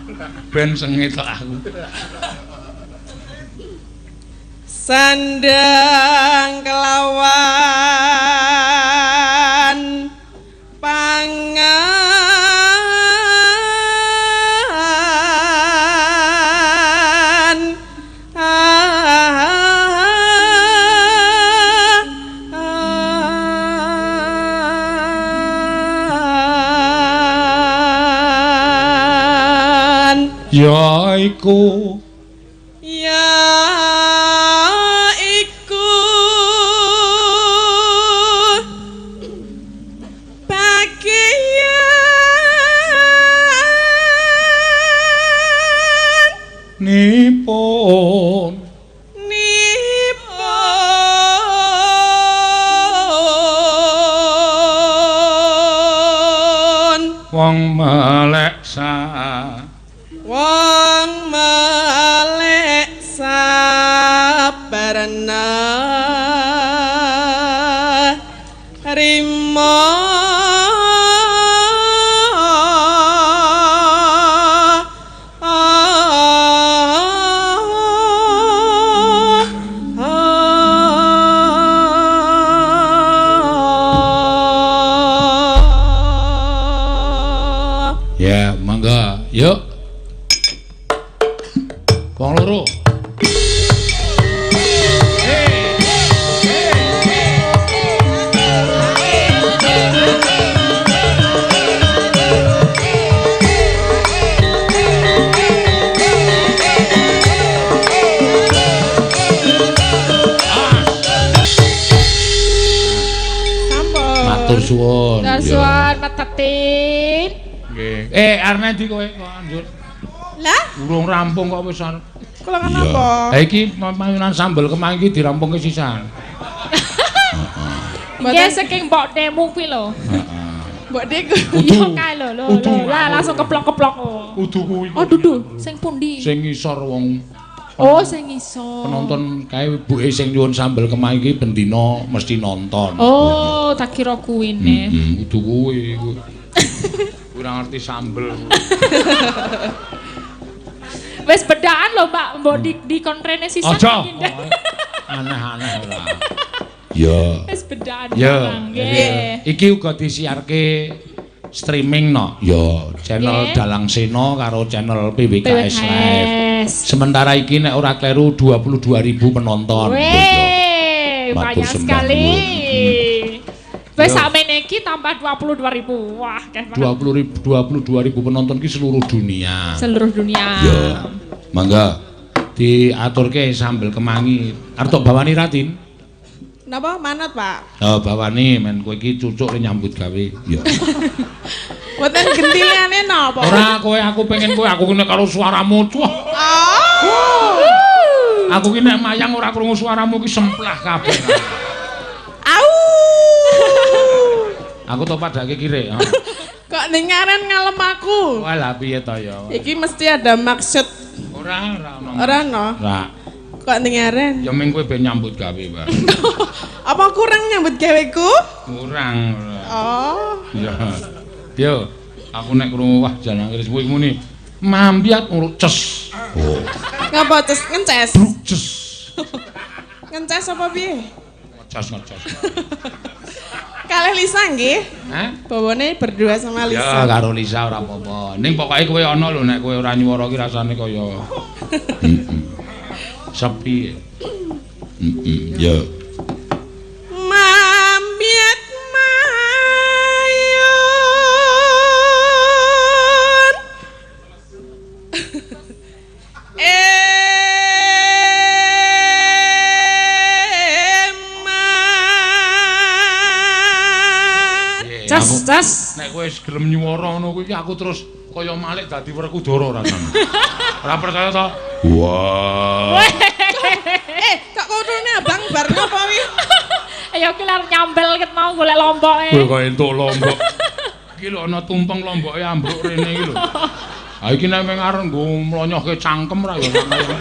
Ben sengit tok aku. Sandang kelawan pangan yaiku bagian nipun wong meleksa sabarna rimo ya mangga yuk wong loro suwun. Matur suwun Metetin. Nggih. Arep ndi kowe kok anjur? Lah, Urung rampung kok wis. kula kenapa? Ha iki pamainan sambel kemang iki dirampungke sisan. Nggih saking Mbok Demu kuwi lho. Mbok Dek. Iya kae lho. Lah langsung keplok-keplok. Udu kuwi. Oh dudu, sing pundi? Sing ngisor wong Oh, sing iso. penonton kae ibuke sing nyuwun sambel kemang iki bendina mesti nonton. Oh, tak kira kuwi ne. Udu kuwi. Kuwi ora ngerti sambel. Wis bedaan lho, Mbak, mbok di kontrene sisan. Aja. Aneh-aneh ora. Ya. Wis bedaan. Ya. Nggih. Iki uga disiarke streaming no. Ya, channel Dalang Sena karo channel PWKS Live. Sementara iki nek ora kleru 22.000 penonton. Weh, Matur banyak sembah sekali. nuwun. Wes sakmene iki tambah 22.000. Wah, akeh banget. 22.000 penonton ki seluruh dunia. Seluruh dunia. Ya. Mangga diaturke sambel kemangi. Arep bawani Ratin. Napa manut, Pak? Oh, bawani men kowe iki cucuk nyambut gawe. Ya. Mboten gentiliane napa? Ora kowe aku pengen kowe aku nek karo suaramu. Aku ki nek mayang ora krungu suaramu ki semplah kabeh. Au! Aku to padake kire. Kok dengaran ngalem aku? Walah piye to ya. Iki mesti ada maksud. Ora ono. Ora no. Ora. Kok dengaran? Ya ming kowe ben nyambut gawe, Pak. Apa kurang nyambut gaweku? Kurang. Oh. Ya. Yo, aku nek krungu wah jalan iris kuwi muni mambiat ngruces. Oh. Ngapa tes ngences? Bruces. Ngences apa piye? Ngecas. Kalih Lisa nggih. Hah? Bawane berdua sama Ya Lisa. karo Lisa ora apa-apa. Ning pokoke kowe ana lho nek kowe ora nyuwara ki rasane kaya sepi. Ya. Mambiat Cas, cas. Nek kowe wis gelem nyuwara ngono kuwi aku terus kaya Malik dadi Werkudara rasane. Ora percaya to? Wah. Kok kurune Abang bar napa wi? Ayo ki lar nyambel ket mau golek lompoke. Kowe kok entuk lombok. Iki lho ana tumpeng lomboke ambruk rene iki lho. Ha iki nek meng arep nggo mlonyohke cangkem ra ya ngono.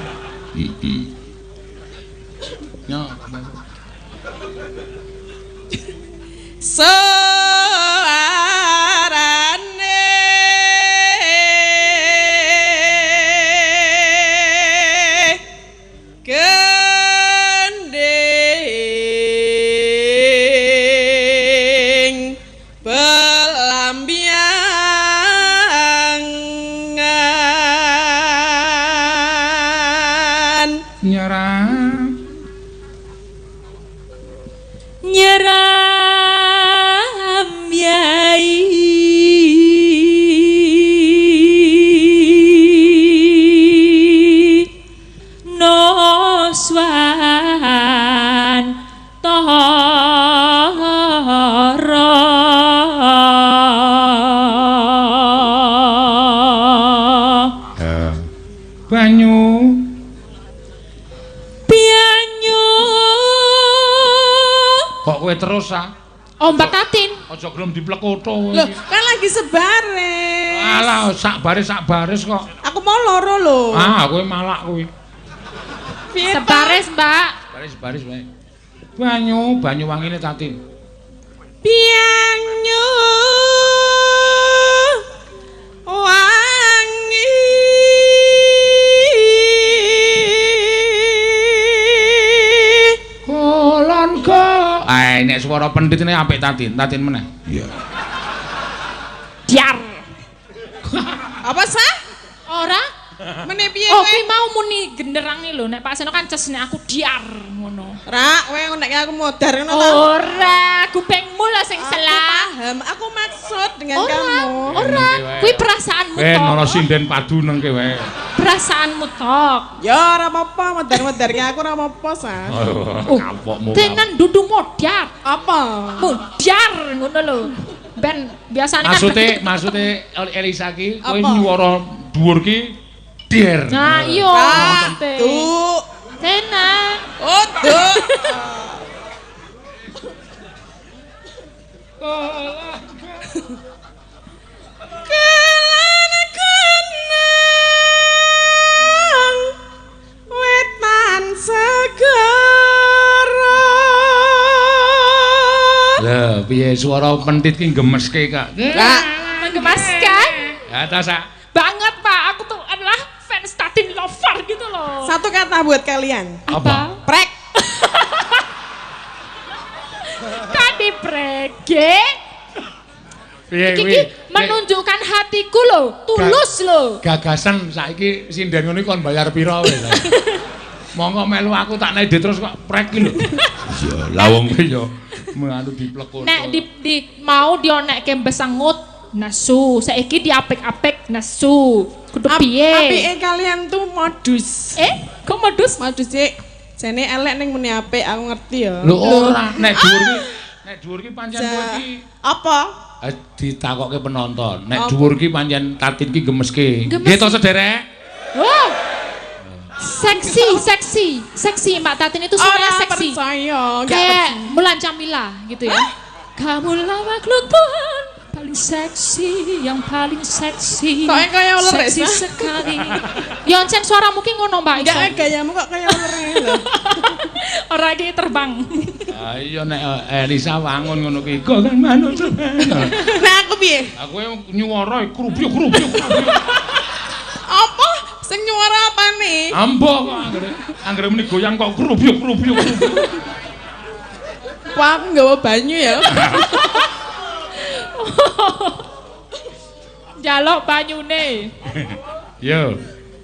Ya. Suarane gending belambiangan Nyerang. nyeram yai noswan toro Banyu. pianyu Kok kowe terus ah? Ombak Tatin. Aja gelem diplekotho kowe loh iki. kan lagi sebaris Alah, sak baris kok. aku mau loro loh Ah, kowe malak kowe. Piye, Pak? Sebaris, Mbak. Baris wae. Banyu wangine Tatin. pianyu wangi Kolon ko. Nek swara pendhitne apik Tatin meneh. Iya. Diar. apa sah Ora? meneh piye Oh, kowe ki mau muni genderange lho, nek Pak Seno kan ces nek aku diar ngono. Ra, kowe nek aku modar ngono ta? Ora, kupingmu lah sing Aku salah. paham, aku maksud dengan Ora, kamu. ora. Kuwi perasaanmu Ben to. ana sinden padu nengke wae. perasaanmu tok. Ya ora apa-apa, medar-medar aku ora apa-apa sa. Kapokmu. Tenan dudu modar. Apa? Modar ngono lho. Ben biasane kan Maksude Elisa ki kowe Apa? nyuwara dhuwur ki der. Nah, iya. Tuh. Tenan. Oh, tuh. Kenang wetan segara. Lah, piye swara pentit ki gemeske, Kak? Menggemaskan. Ya ta, Sak. Banget, Pak. Aku tuh adalah fans Tatin lover gitu loh. Satu kata buat kalian. Apa? Prek. Tadi prege. Piye Iki menunjukkan hatiku loh, tulus loh. Gagasan saiki sinden ngono kon bayar pira wis. Monggo melu aku tak nede terus kok prek ki lho. Ya, lawang kowe ya menganu diplekut. Nek di mau dionekke besangut nasu, saiki diapik-apik nasu. Kudu piye? Apike kalian tuh modus. Kok modus? Modus sih. Jane elek ning muni apik aku ngerti ya. Lho ora nek dhuwur ki pancen kowe ki Apa? ditakokke penonton. Nek dhuwur ki pancen Tatin ki gemeske. Gemes. Nggih to sederek? Oh. Seksi Mbak Tatin itu sebenarnya Ora seksi. percaya, enggak Kayak percaya. Mulan Jamila gitu ya. Kamulah makhluk Tuhan paling seksi, yang paling seksi. Kok kaya ular seksi ya? sekali. Yoncen suara mungkin ngono Mbak Iso. Enggak gayamu kok kaya ular lho. Ora iki terbang. Ah iya nek Elisa wangun ngono ki kok kan manut. Nah aku piye? Aku nyuwara krubyuk. Apa? Sing nyuara apane? Ambo kok anggere muni goyang kok krubyuk. Wah, aku nggawa banyu ya. Jaluk banyune. Yo.